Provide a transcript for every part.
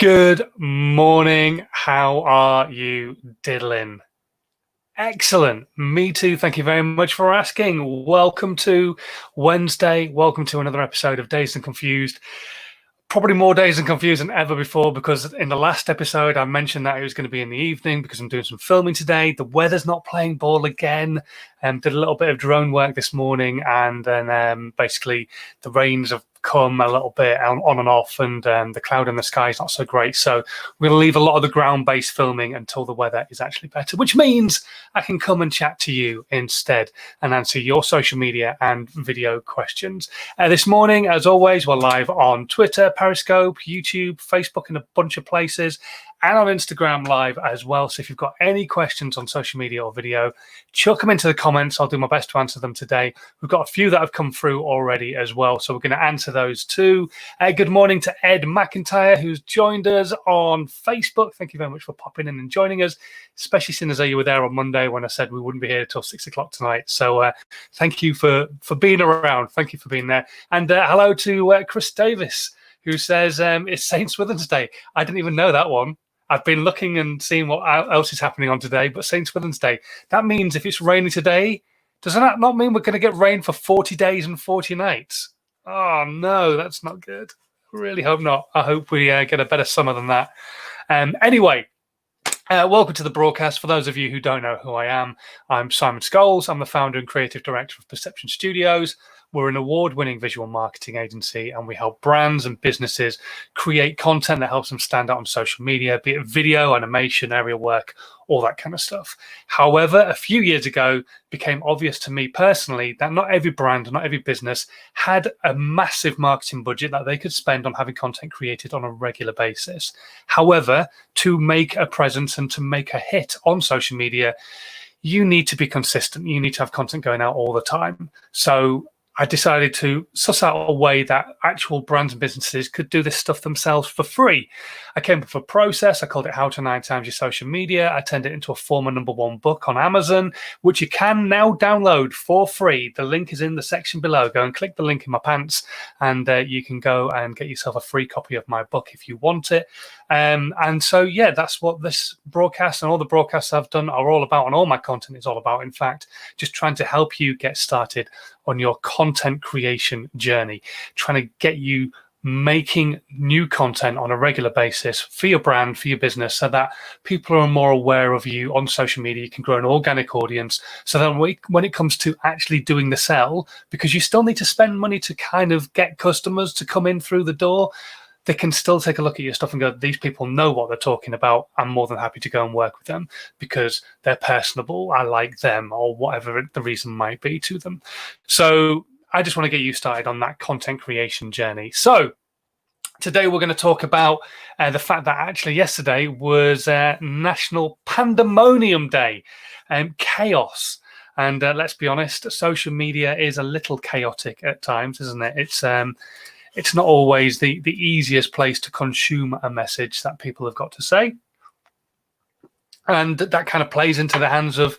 Good morning. How are you diddling? Excellent. Me too. Thank you very much for asking. Welcome to Wednesday. Welcome to another episode of Dazed and Confused. Probably more dazed and confused than ever before because in the last episode I mentioned that it was going to be in the evening because I'm doing some filming today. The weather's not playing ball again. Did a little bit of drone work this morning, and then basically the rains have come a little bit on and off, and the cloud in the sky is not so great. So we're going to leave a lot of the ground-based filming until the weather is actually better, which means I can come and chat to you instead and answer your social media and video questions. This morning, as always, we're live on Twitter, Periscope, YouTube, Facebook, and a bunch of places, and on Instagram Live as well. So if you've got any questions on social media or video, chuck them into the comments. I'll do my best to answer them today. We've got a few that have come through already as well, so we're going to answer those too. Good morning to Ed McIntyre, who's joined us on Facebook. Thank you very much for popping in and joining us, especially seeing as though you were there on Monday when I said we wouldn't be here till 6 o'clock tonight. So thank you for being around. Thank you for being there. And hello to Chris Davis, who says it's St. Swithin's Day. I didn't even know that one. I've been looking and seeing what else is happening on today, but St. Swithin's Day. That means if it's raining today, does that not mean we're going to get rain for 40 days and 40 nights? Oh, no, that's not good. I really hope not. I hope we get a better summer than that. Anyway, welcome to the broadcast. For those of you who don't know who I am, I'm Simon Scholes. I'm the founder and creative director of Perception Studios. We're an award-winning visual marketing agency, and we help brands and businesses create content that helps them stand out on social media, be it video, animation, aerial work, all that kind of stuff. However, a few years ago, it became obvious to me personally that not every brand, not every business had a massive marketing budget that they could spend on having content created on a regular basis. However, to make a presence and to make a hit on social media, you need to be consistent. You need to have content going out all the time. So I decided to suss out a way that actual brands and businesses could do this stuff themselves for free. I came up with a process. I called it How to 9 Times Your Social Media. I turned it into a former #1 book on Amazon, which you can now download for free. The link is in the section below. Go and click the link in my pants, and you can go and get yourself a free copy of my book if you want it. And so, yeah, that's what this broadcast and all the broadcasts I've done are all about, and all my content is all about, in fact, just trying to help you get started on your content creation journey, trying to get you making new content on a regular basis for your brand, for your business, so that people are more aware of you on social media. You can grow an organic audience. So then when it comes to actually doing the sell, because you still need to spend money to kind of get customers to come in through the door, they can still take a look at your stuff and go, these people know what they're talking about. I'm more than happy to go and work with them because they're personable. I like them, or whatever the reason might be to them. So I just want to get you started on that content creation journey. So today we're going to talk about the fact that actually yesterday was National Pandemonium Day, chaos. And let's be honest, social media is a little chaotic at times, isn't it? It's not always the easiest place to consume a message that people have got to say. And that kind of plays into the hands of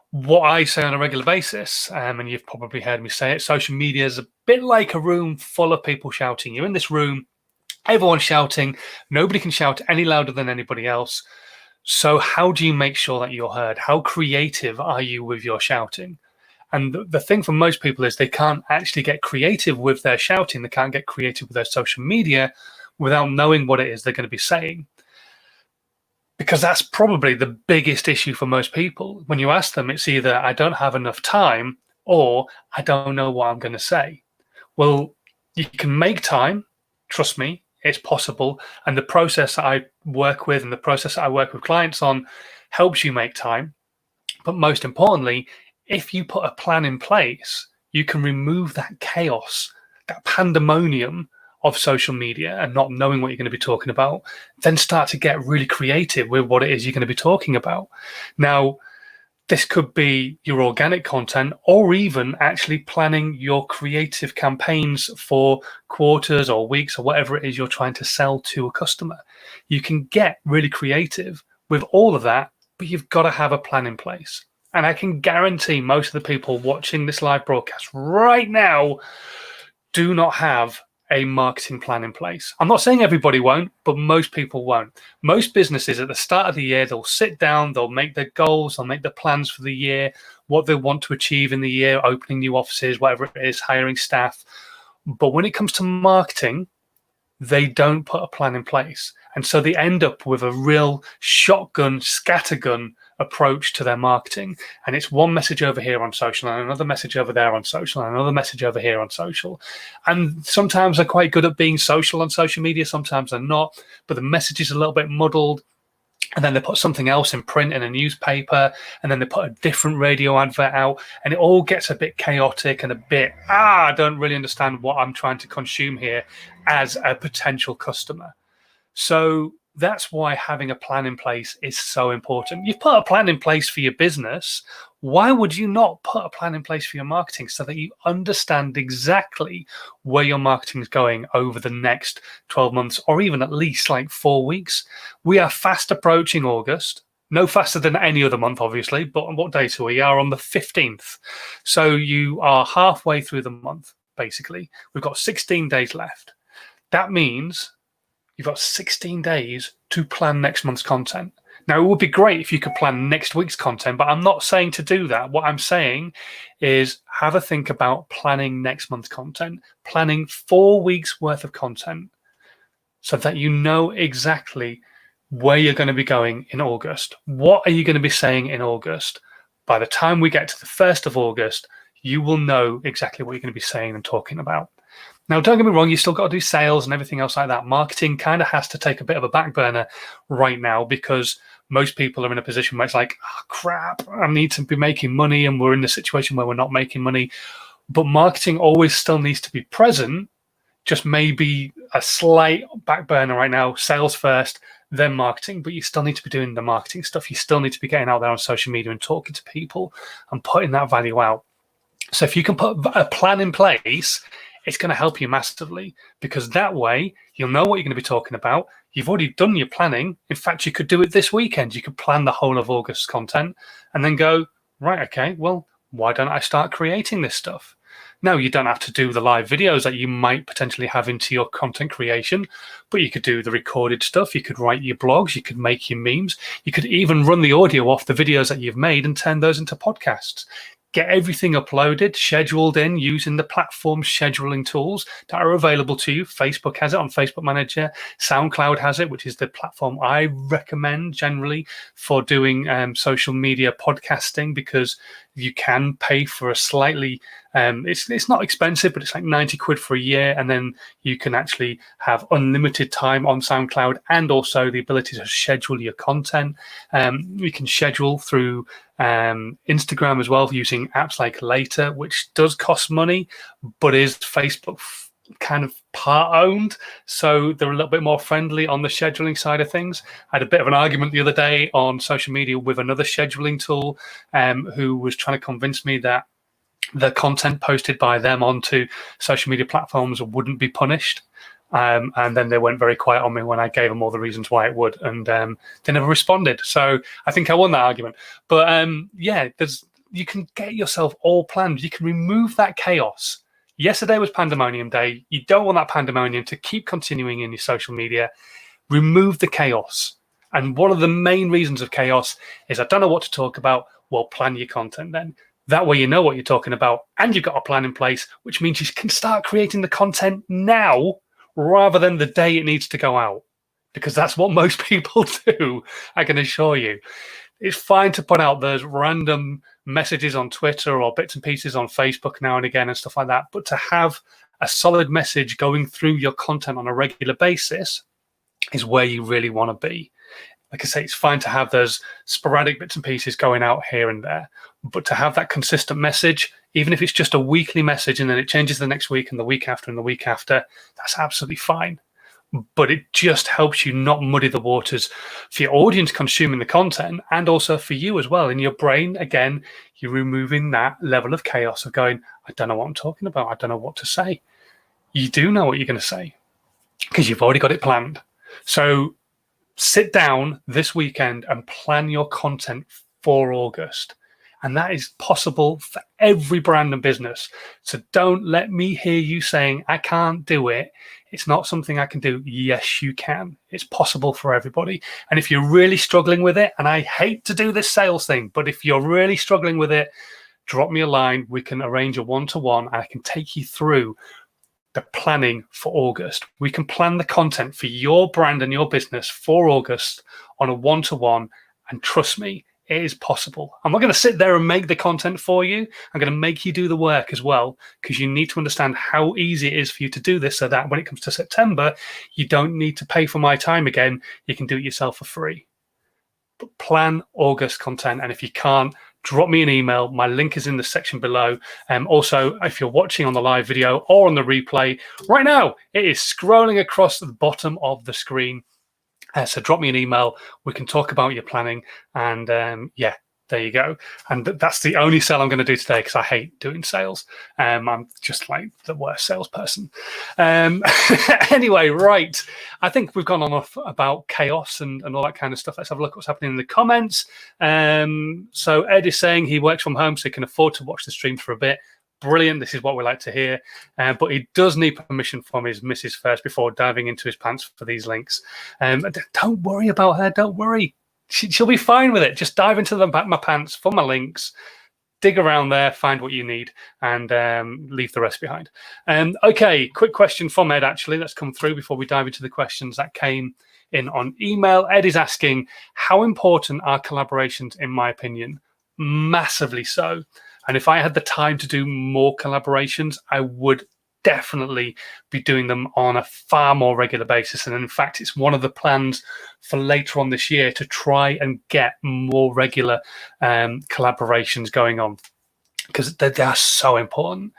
what I say on a regular basis. And you've probably heard me say it. Social media is a bit like a room full of people shouting. You're in this room, everyone's shouting. Nobody can shout any louder than anybody else. So how do you make sure that you're heard? How creative are you with your shouting? And the thing for most people is they can't actually get creative with their shouting. They can't get creative with their social media without knowing what it is they're going to be saying. Because that's probably the biggest issue for most people. When you ask them, it's either I don't have enough time or I don't know what I'm going to say. Well, you can make time. Trust me, it's possible. And the process that I work with and the process that I work with clients on helps you make time. But most importantly, if you put a plan in place, you can remove that chaos, that pandemonium of social media and not knowing what you're going to be talking about, then start to get really creative with what it is you're going to be talking about. Now, this could be your organic content or even actually planning your creative campaigns for quarters or weeks or whatever it is you're trying to sell to a customer. You can get really creative with all of that, but you've got to have a plan in place. And I can guarantee most of the people watching this live broadcast right now do not have a marketing plan in place. I'm not saying everybody won't, but most people won't. Most businesses at the start of the year, they'll sit down, they'll make their goals, they'll make their plans for the year, what they want to achieve in the year, opening new offices, whatever it is, hiring staff. But when it comes to marketing, they don't put a plan in place. And so they end up with a real shotgun, scattergun approach to their marketing. And it's one message over here on social and another message over there on social and another message over here on social. And sometimes they're quite good at being social on social media, sometimes they're not, but the message is a little bit muddled. And then they put something else in print in a newspaper, and then they put a different radio advert out, and it all gets a bit chaotic and a bit, I don't really understand what I'm trying to consume here as a potential customer. So that's why having a plan in place is so important. You've put a plan in place for your business. Why would you not put a plan in place for your marketing so that you understand exactly where your marketing is going over the next 12 months or even at least like 4 weeks? We are fast approaching August. No faster than any other month, obviously, but on what date are we? Are on the 15th. So you are halfway through the month, basically. We've got 16 days left. That means you've got 16 days to plan next month's content. Now, it would be great if you could plan next week's content, but I'm not saying to do that. What I'm saying is have a think about planning next month's content, planning 4 weeks worth of content so that you know exactly where you're going to be going in August. What are you going to be saying in August? By the time we get to the 1st of August, you will know exactly what you're going to be saying and talking about. Now, don't get me wrong, you still got to do sales and everything else like that. Marketing kind of has to take a bit of a back burner right now because most people are in a position where it's like, oh, crap, I need to be making money, and we're in a situation where we're not making money. But marketing always still needs to be present, just maybe a slight back burner right now, sales first, then marketing. But you still need to be doing the marketing stuff. You still need to be getting out there on social media and talking to people and putting that value out. So if you can put a plan in place, it's going to help you massively, because that way you'll know what you're going to be talking about. You've already done your planning. In fact, you could do it this weekend. You could plan the whole of August content and then go, right, okay, well, why don't I start creating this stuff? Now, you don't have to do the live videos that you might potentially have into your content creation, but you could do the recorded stuff. You could write your blogs. You could make your memes. You could even run the audio off the videos that you've made and turn those into podcasts. Get everything uploaded, scheduled in using the platform scheduling tools that are available to you. Facebook has it on Facebook Manager. SoundCloud has it, which is the platform I recommend generally for doing social media podcasting, because you can pay for a slightly, it's not expensive, but it's like 90 quid for a year. And then you can actually have unlimited time on SoundCloud and also the ability to schedule your content. You can schedule through Instagram as well using apps like Later, which does cost money, but is Facebook kind of part owned, so they're a little bit more friendly on the scheduling side of things. I had a bit of an argument the other day on social media with another scheduling tool who was trying to convince me that the content posted by them onto social media platforms wouldn't be punished. And then they went very quiet on me when I gave them all the reasons why it would, and they never responded. So I think I won that argument. But yeah, you can get yourself all planned. You can remove that chaos. Yesterday was Pandemonium Day. You don't want that pandemonium to keep continuing in your social media. Remove the chaos. And one of the main reasons of chaos is I don't know what to talk about. Well, plan your content then. That way you know what you're talking about and you've got a plan in place, which means you can start creating the content now rather than the day it needs to go out, because that's what most people do, I can assure you. It's fine to put out those random messages on Twitter or bits and pieces on Facebook now and again and stuff like that, but to have a solid message going through your content on a regular basis is where you really want to be. Like I say, it's fine to have those sporadic bits and pieces going out here and there, but to have that consistent message, even if it's just a weekly message and then it changes the next week and the week after and the week after, that's absolutely fine. But it just helps you not muddy the waters for your audience consuming the content, and also for you as well. In your brain, again, you're removing that level of chaos of going, I don't know what I'm talking about. I don't know what to say. You do know what you're going to say because you've already got it planned. So sit down this weekend and plan your content for August. And that is possible for every brand and business. So don't let me hear you saying, I can't do it. It's not something I can do. Yes, you can. It's possible for everybody. And if you're really struggling with it, and I hate to do this sales thing, but if you're really struggling with it, drop me a line. We can arrange a one-to-one. I can take you through the planning for August. We can plan the content for your brand and your business for August on a one-to-one. And trust me, it is possible. I'm not going to sit there and make the content for you. I'm going to make you do the work as well, because you need to understand how easy it is for you to do this, so that when it comes to September, you don't need to pay for my time again. You can do it yourself for free. But plan August content. And if you can't, drop me an email. My link is in the section below. Also, if you're watching on the live video or on the replay, right now, it is scrolling across the bottom of the screen. So drop me an email. We can talk about your planning. And yeah, there you go. And that's the only sale I'm going to do today, because I hate doing sales. I'm just like the worst salesperson. Anyway, right. I think we've gone on off about chaos and all that kind of stuff. Let's have a look at what's happening in the comments. So Ed is saying he works from home, so he can afford to watch the streams for a bit. Brilliant. This is what we like to hear. But he does need permission from his missus first before diving into his pants for these links. Don't worry about her. Don't worry. She'll be fine with it. Just dive into the back of my pants for my links, dig around there, find what you need, and leave the rest behind. Okay, quick question from Ed, actually. Let's come through before we dive into the questions that came in on email. Ed is asking, how important are collaborations in my opinion? Massively so. And if I had the time to do more collaborations, I would definitely be doing them on a far more regular basis. And in fact, it's one of the plans for later on this year to try and get more regular collaborations going on, because they are so important.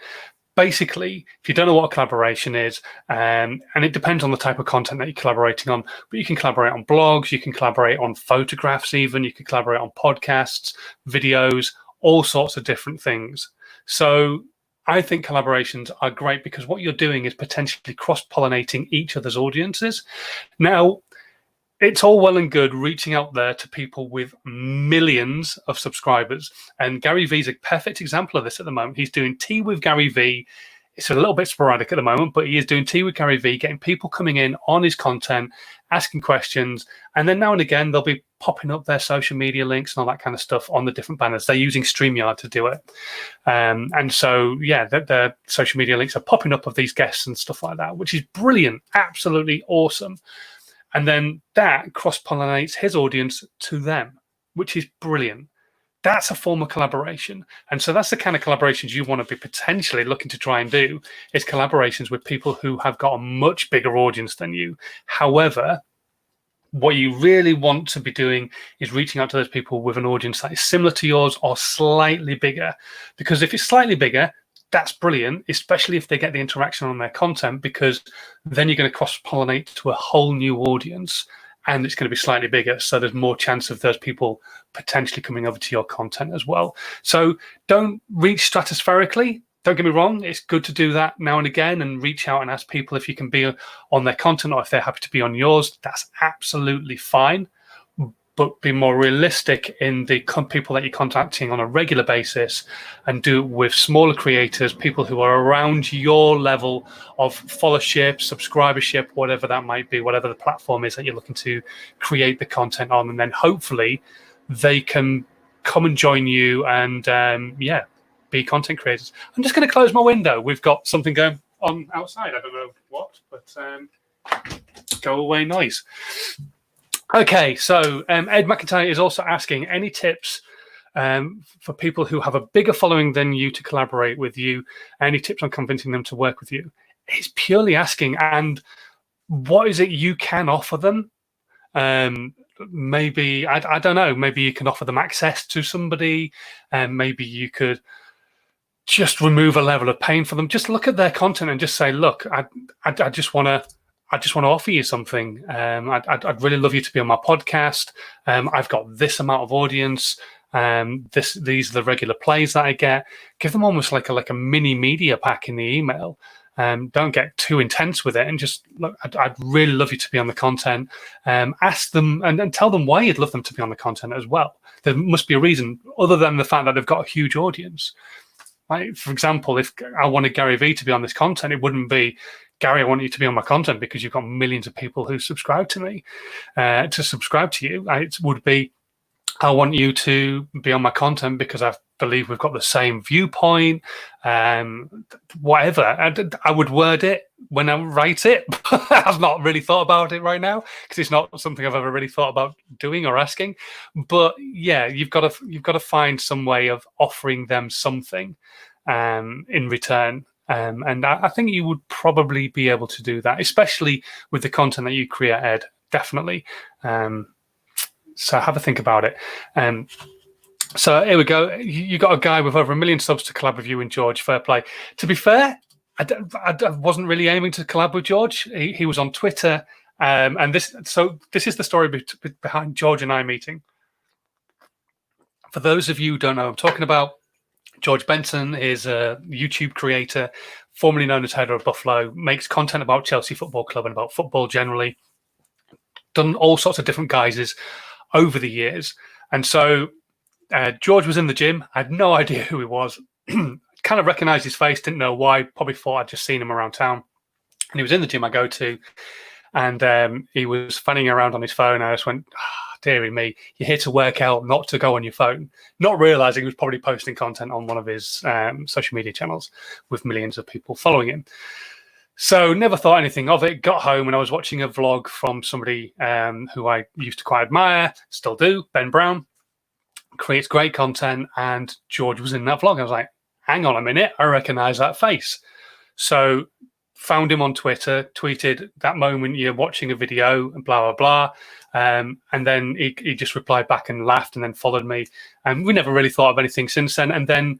Basically, if you don't know what a collaboration is, and it depends on the type of content that you're collaborating on, but you can collaborate on blogs, you can collaborate on photographs even, you can collaborate on podcasts, videos, all sorts of different things. So I think collaborations are great because what you're doing is potentially cross-pollinating each other's audiences. Now, it's all well and good reaching out there to people with millions of subscribers. And Gary Vee's a perfect example of this at the moment. He's doing Tea with Gary Vee. It's a little bit sporadic at the moment, but he is doing Tea with Gary Vee, getting people coming in on his content, asking questions. And then now and again, they'll be popping up their social media links and all that kind of stuff on the different banners. They're using StreamYard to do it. And so, yeah, their social media links are popping up of these guests and stuff like that, which is brilliant, absolutely awesome. And then that cross-pollinates his audience to them, which is brilliant. That's a form of collaboration. And so that's the kind of collaborations you want to be potentially looking to try and do, is collaborations with people who have got a much bigger audience than you. However, what you really want to be doing is reaching out to those people with an audience that is similar to yours or slightly bigger. Because if it's slightly bigger, that's brilliant, especially if they get the interaction on their content, because then you're going to cross-pollinate to a whole new audience, and it's going to be slightly bigger. So there's more chance of those people potentially coming over to your content as well. So don't reach stratospherically. Don't get me wrong. It's good to do that now and again and reach out and ask people if you can be on their content or if they're happy to be on yours. That's absolutely fine. But be more realistic in the people that you're contacting on a regular basis, and do it with smaller creators, people who are around your level of followership, subscribership, whatever that might be, whatever the platform is that you're looking to create the content on. And then hopefully they can come and join you and, yeah, be content creators. I'm just going to close my window. We've got something going on outside. I don't know what, but go away noise. Okay, so Ed McIntyre is also asking, any tips for people who have a bigger following than you to collaborate with you? Any tips on convincing them to work with you? It's purely asking, and what is it you can offer them? Maybe, I don't know, maybe you can offer them access to somebody, and maybe you could just remove a level of pain for them. Just look at their content and just say, look, I just want to offer you something. I'd really love you to be on my podcast. I've got this amount of audience. These are the regular plays that I get. Give them almost like a mini media pack in the email, Don't get too intense with it, and just look. I'd really love you to be on the content. Ask them and tell them why you'd love them to be on the content as well. There must be a reason other than the fact that they've got a huge audience. Like, for example, if I wanted Gary Vee to be on this content, it wouldn't be, Gary, I want you to be on my content because you've got millions of people who subscribe to me, to subscribe to you. It would be, I want you to be on my content because I believe we've got the same viewpoint, whatever. And I would word it when I write it. I've not really thought about it right now because it's not something I've ever really thought about doing or asking. But yeah, you've got to find some way of offering them something in return. And I think you would probably be able to do that, especially with the content that you create, Ed. Definitely. So have a think about it. So here we go. You got a guy with over 1 million subs to collab with you and George. Fair play. To be fair, I wasn't really aiming to collab with George. He was on Twitter, and this is the story behind George and I meeting. For those of you who don't know, I'm talking about George Benson is a YouTube creator, formerly known as Header of Buffalo, makes content about Chelsea Football Club and about football generally. Done all sorts of different guises over the years. And so George was in the gym. I had no idea who he was. Kind of recognized his face, didn't know why. Probably thought I'd just seen him around town. And he was in the gym I go to. And he was fanning around on his phone. I just went, dearie me, you're here to work out, not to go on your phone. Not realizing he was probably posting content on one of his social media channels with millions of people following him. So never thought anything of it. Got home and I was watching a vlog from somebody who I used to quite admire, still do, Ben Brown. Creates great content, and George was in that vlog. I was like, hang on a minute, I recognize that face. So found him on Twitter, tweeted, that moment you're watching a video, and blah, blah, blah. And then he just replied back and laughed and then followed me. And we never really thought of anything since then. And then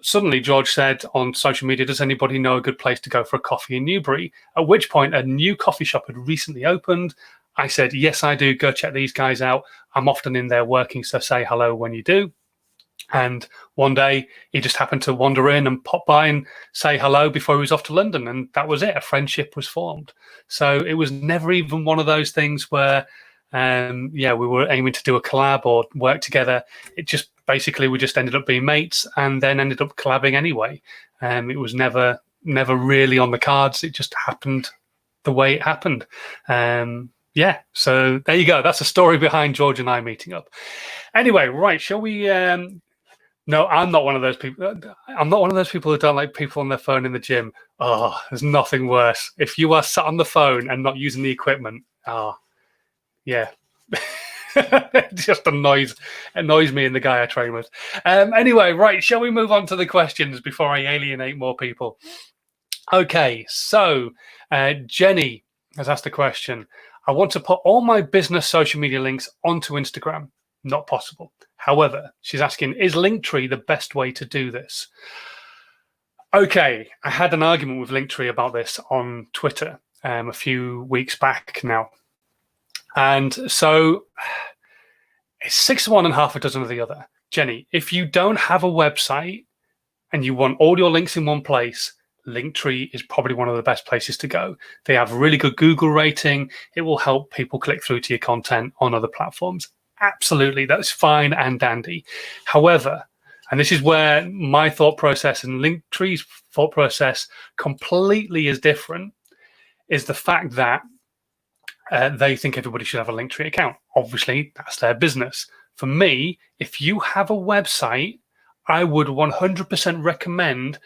suddenly George said on social media, does anybody know a good place to go for a coffee in Newbury? At which point a new coffee shop had recently opened. I said, yes, I do. Go check these guys out. I'm often in there working, so say hello when you do. And one day he just happened to wander in and pop by and say hello before he was off to London. And that was it. A friendship was formed. So it was never even one of those things where, we were aiming to do a collab or work together. It just basically, we just ended up being mates and then ended up collabing anyway. It was never really on the cards. It just happened the way it happened. So there you go. That's the story behind George and I meeting up. Anyway, right, shall we... No, I'm not one of those people. I'm not one of those people who don't like people on their phone in the gym. Oh, there's nothing worse. If you are sat on the phone and not using the equipment, yeah. It just annoys me and the guy I train with. Anyway, right, shall we move on to the questions before I alienate more people? Okay, so Jenny has asked a question. I want to put all my business social media links onto Instagram. Not possible. However, she's asking, is Linktree the best way to do this? Okay, I had an argument with Linktree about this on Twitter a few weeks back now. And so it's 6 of one and half a dozen of the other. Jenny, if you don't have a website and you want all your links in one place, Linktree is probably one of the best places to go. They have a really good Google rating. It will help people click through to your content on other platforms. Absolutely, that's fine and dandy. However, and this is where my thought process and Linktree's thought process completely is different, is the fact that they think everybody should have a Linktree account. Obviously, that's their business. For me, if you have a website, I would 100% recommend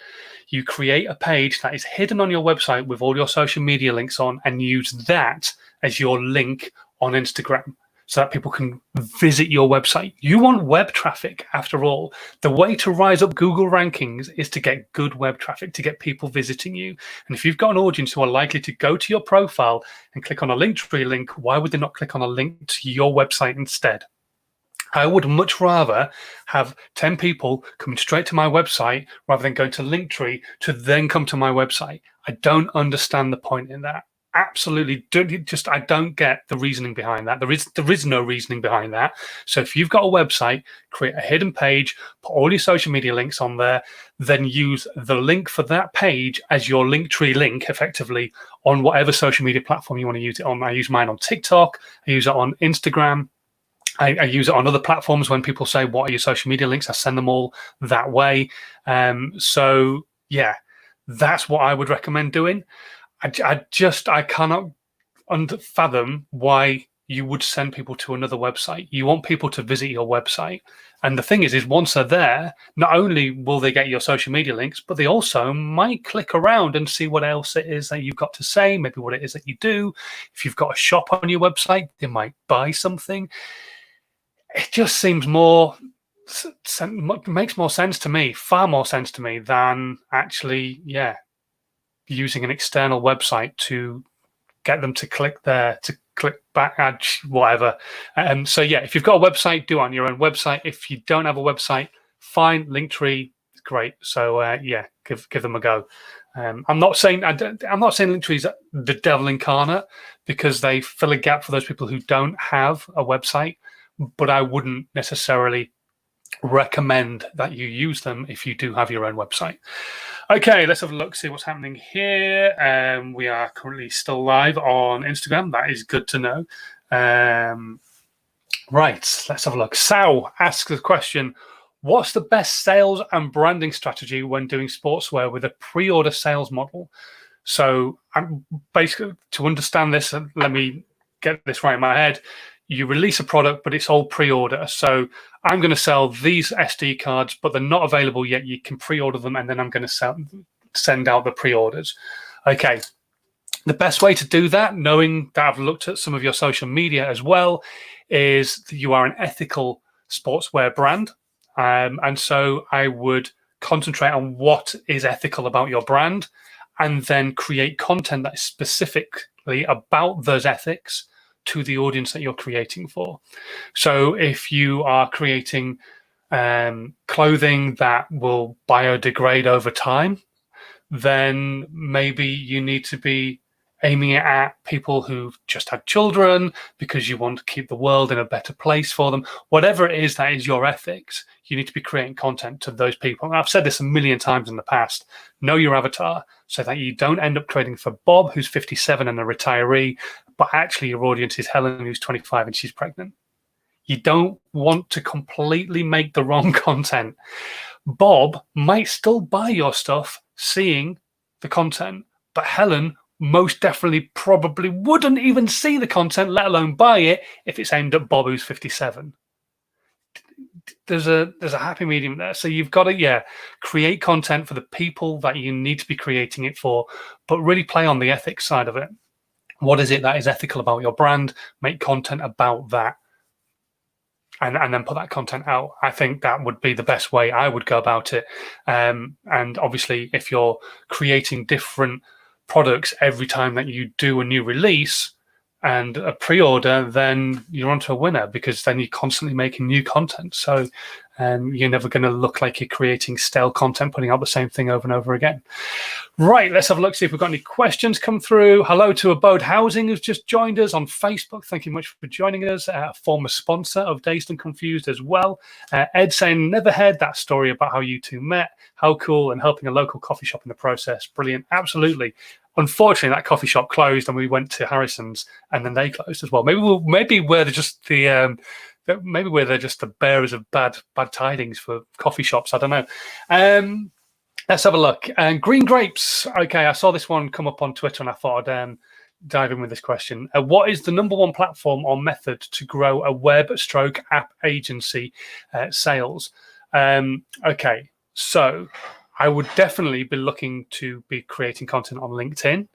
you create a page that is hidden on your website with all your social media links on and use that as your link on Instagram so that people can visit your website. You want web traffic, after all. The way to rise up Google rankings is to get good web traffic, to get people visiting you. And if you've got an audience who are likely to go to your profile and click on a Linktree link, why would they not click on a link to your website instead? I would much rather have 10 people coming straight to my website rather than going to Linktree to then come to my website. I don't understand the point in that. absolutely just I don't get the reasoning behind that. There is no reasoning behind that. So if you've got a website, create a hidden page, put all your social media links on there, then use the link for that page as your Linktree link effectively on whatever social media platform you want to use it on. I use mine on TikTok, I use it on Instagram, I use it on other platforms. When people say, what are your social media links? I send them all that way. So yeah, that's what I would recommend doing. I cannot fathom why you would send people to another website. You want people to visit your website. And the thing is once they're there, not only will they get your social media links, but they also might click around and see what else it is that you've got to say, maybe what it is that you do. If you've got a shop on your website, they might buy something. It just seems makes more sense to me, far more sense to me than actually, using an external website to get them to click there, to click back, add whatever. So yeah, if you've got a website, do it on your own website. If you don't have a website, fine, Linktree, great. So yeah, give them a go. I'm not saying Linktree is the devil incarnate, because they fill a gap for those people who don't have a website, but I wouldn't necessarily recommend that you use them if you do have your own website. Okay, let's have a look, see what's happening here. We are currently still live on Instagram. That is good to know. Right, let's have a look. Sao asks the question, what's the best sales and branding strategy when doing sportswear with a pre-order sales model? So I'm basically, to understand this, let me get this right in my head. You release a product, but it's all pre-order. So I'm going to sell these SD cards, but they're not available yet. You can pre-order them, and then I'm going to send out the pre-orders. Okay. The best way to do that, knowing that I've looked at some of your social media as well, is that you are an ethical sportswear brand. And so I would concentrate on what is ethical about your brand, and then create content that is specifically about those ethics to the audience that you're creating for. So if you are creating clothing that will biodegrade over time, then maybe you need to be aiming it at people who've just had children because you want to keep the world in a better place for them. Whatever it is that is your ethics, you need to be creating content to those people. And I've said this a million times in the past. Know your avatar so that you don't end up creating for Bob, who's 57 and a retiree, but actually your audience is Helen, who's 25 and she's pregnant. You don't want to completely make the wrong content. Bob might still buy your stuff seeing the content, but Helen most definitely probably wouldn't even see the content, let alone buy it, if it's aimed at Bob, who's 57. There's a happy medium there. So you've got to, create content for the people that you need to be creating it for, but really play on the ethics side of it. What is it that is ethical about your brand? Make content about that. And then put that content out. I think that would be the best way I would go about it. And obviously, if you're creating different products every time that you do a new release and a pre-order, then you're onto a winner, because then you're constantly making new content. So you're never going to look like you're creating stale content, putting out the same thing over and over again. Right, let's have a look, see if we've got any questions come through. Hello to Abode Housing, who's just joined us on Facebook. Thank you much for joining us. A former sponsor of Dazed and Confused as well. Ed saying, never heard that story about how you two met. How cool, and helping a local coffee shop in the process. Brilliant, absolutely. Unfortunately, that coffee shop closed, and we went to Harrison's, and then they closed as well. Maybe we're just the bearers of bad tidings for coffee shops. I don't know. Let's have a look. Green grapes. Okay, I saw this one come up on Twitter, and I thought I'd dive in with this question. What is the number one platform or method to grow a web/app agency sales? Okay, so I would definitely be looking to be creating content on LinkedIn.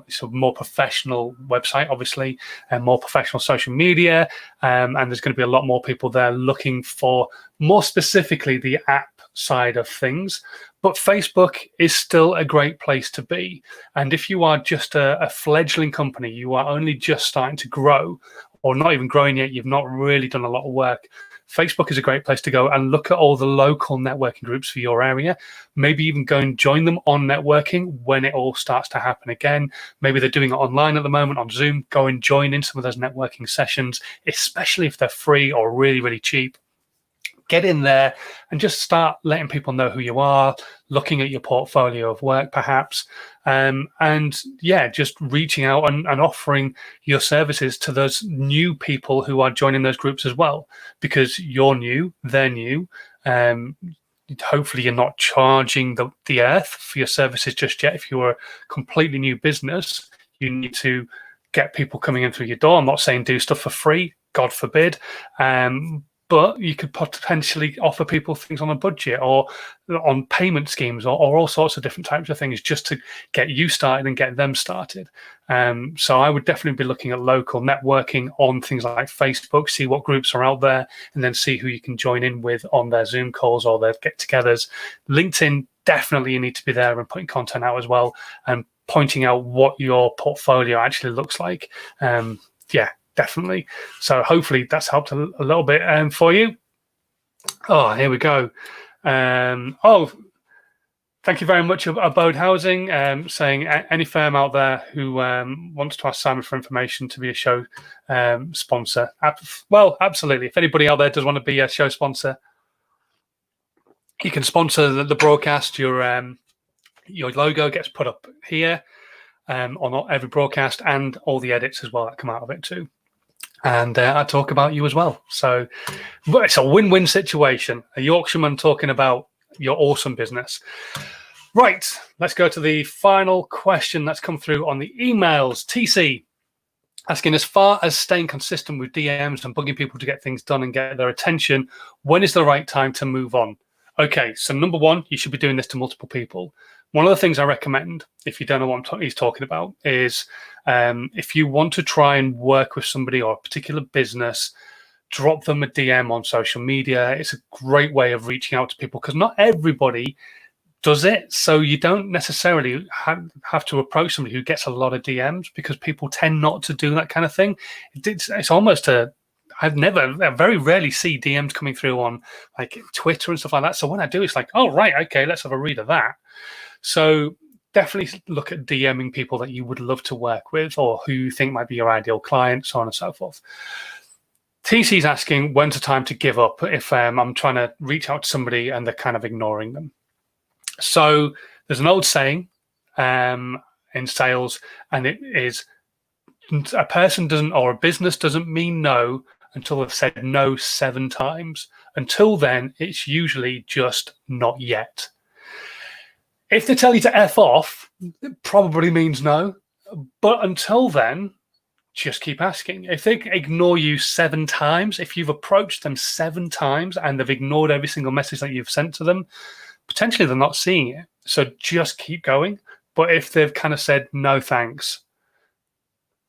It's a more professional website, obviously, and more professional social media. And there's going to be a lot more people there looking for more specifically the app side of things. But Facebook is still a great place to be. And if you are just a fledgling company, you are only just starting to grow, or not even growing yet, you've not really done a lot of work, Facebook is a great place to go and look at all the local networking groups for your area. Maybe even go and join them on networking when it all starts to happen again. Maybe they're doing it online at the moment on Zoom. Go and join in some of those networking sessions, especially if they're free or really, really cheap. Get in there and just start letting people know who you are, looking at your portfolio of work perhaps, and yeah, just reaching out and offering your services to those new people who are joining those groups as well, because you're new, they're new. Hopefully you're not charging the earth for your services just yet. If you're a completely new business, you need to get people coming in through your door. I'm not saying do stuff for free, God forbid. But you could potentially offer people things on a budget or on payment schemes or all sorts of different types of things just to get you started and get them started. So I would definitely be looking at local networking on things like Facebook, see what groups are out there, and then see who you can join in with on their Zoom calls or their get-togethers. LinkedIn, definitely you need to be there and putting content out as well and pointing out what your portfolio actually looks like. Yeah. Definitely. So hopefully that's helped a little bit for you. Oh, here we go. Oh, thank you very much, Abode Housing, saying any firm out there who wants to ask Simon for information to be a show sponsor. Well, absolutely. If anybody out there does want to be a show sponsor, you can sponsor the broadcast. Your logo gets put up here on every broadcast and all the edits as well that come out of it too. And I talk about you as well. So but it's a win-win situation. A Yorkshireman talking about your awesome business. Right, let's go to the final question that's come through on the emails. TC asking, as far as staying consistent with DMs and bugging people to get things done and get their attention, when is the right time to move on? Okay, so number one, you should be doing this to multiple people. One of the things I recommend, if you don't know what he's talking about, is if you want to try and work with somebody or a particular business, drop them a DM on social media. It's a great way of reaching out to people because not everybody does it. So you don't necessarily have to approach somebody who gets a lot of DMs because people tend not to do that kind of thing. It's almost I very rarely see DMs coming through on like Twitter and stuff like that. So when I do, it's like, oh, right, okay, let's have a read of that. So definitely look at DMing people that you would love to work with or who you think might be your ideal client, so on and so forth. TC's asking, when's the time to give up if I'm trying to reach out to somebody and they're kind of ignoring them? So there's an old saying in sales, and it is a person doesn't, or a business doesn't mean no until they've said no 7 times. Until then, it's usually just not yet. If they tell you to F off, it probably means no. But until then, just keep asking. If they ignore you 7 times, if you've approached them 7 times and they've ignored every single message that you've sent to them, potentially they're not seeing it. So just keep going. But if they've kind of said, no, thanks,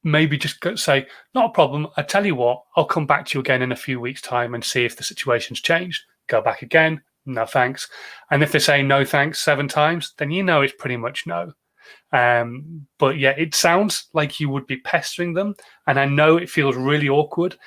maybe just say, not a problem. I tell you what, I'll come back to you again in a few weeks' time and see if the situation's changed. Go back again. No, thanks. And if they say no, thanks 7 times, then you know it's pretty much no. But yeah, it sounds like you would be pestering them. And I know it feels really awkward.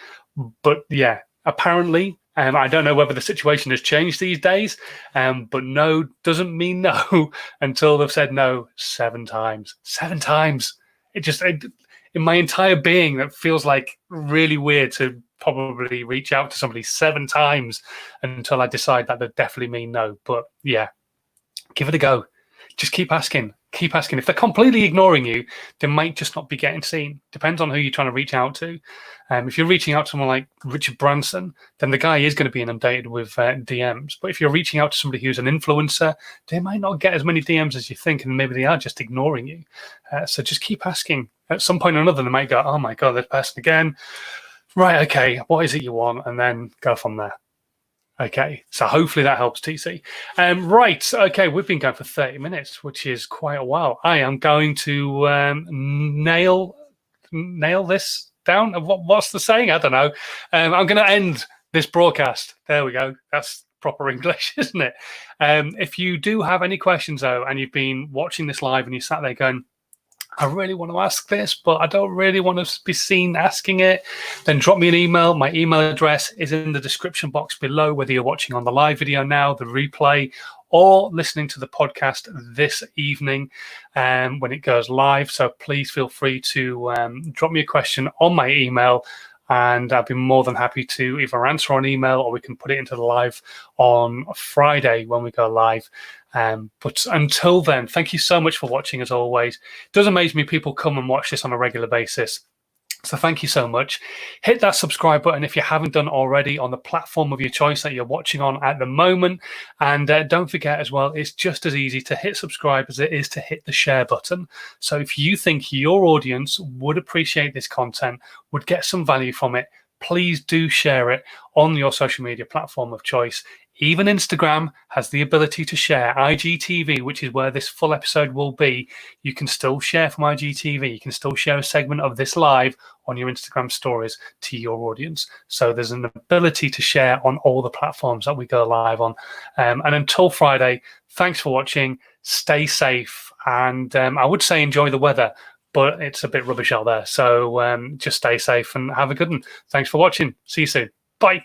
But yeah, apparently, I don't know whether the situation has changed these days, but no doesn't mean no until they've said no 7 times. 7 times. In my entire being, that feels like really weird to probably reach out to somebody 7 times until I decide that they definitely mean no. But yeah, give it a go. Just keep asking. Keep asking. If they're completely ignoring you, they might just not be getting seen. Depends on who you're trying to reach out to. If you're reaching out to someone like Richard Branson, then the guy is going to be inundated with DMs. But if you're reaching out to somebody who's an influencer, they might not get as many DMs as you think, and maybe they are just ignoring you. So just keep asking. At some point or another, they might go, oh my God, this person again. Right, okay, what is it you want? And then go from there. Okay, so hopefully that helps, TC. Right, okay, we've been going for 30 minutes, which is quite a while. I am going to nail this down. What's the saying? I don't know. I'm going to end this broadcast. There we go. That's proper English, isn't it? If you do have any questions, though, and you've been watching this live and you sat there going, I really want to ask this, but I don't really want to be seen asking it, then drop me an email. My email address is in the description box below, whether you're watching on the live video now, the replay, or listening to the podcast this evening when it goes live. So please feel free to drop me a question on my email, and I'll be more than happy to either answer on email, or we can put it into the live on Friday when we go live. But until then, thank you so much for watching, as always. It does amaze me people come and watch this on a regular basis. So thank you so much. Hit that subscribe button if you haven't done already on the platform of your choice that you're watching on at the moment. And don't forget as well, it's just as easy to hit subscribe as it is to hit the share button. So if you think your audience would appreciate this content, would get some value from it, please do share it on your social media platform of choice. Even Instagram has the ability to share. IGTV, which is where this full episode will be, you can still share from IGTV. You can still share a segment of this live on your Instagram stories to your audience. So there's an ability to share on all the platforms that we go live on. And until Friday, thanks for watching. Stay safe. And I would say enjoy the weather, but it's a bit rubbish out there. So just stay safe and have a good one. Thanks for watching. See you soon. Bye.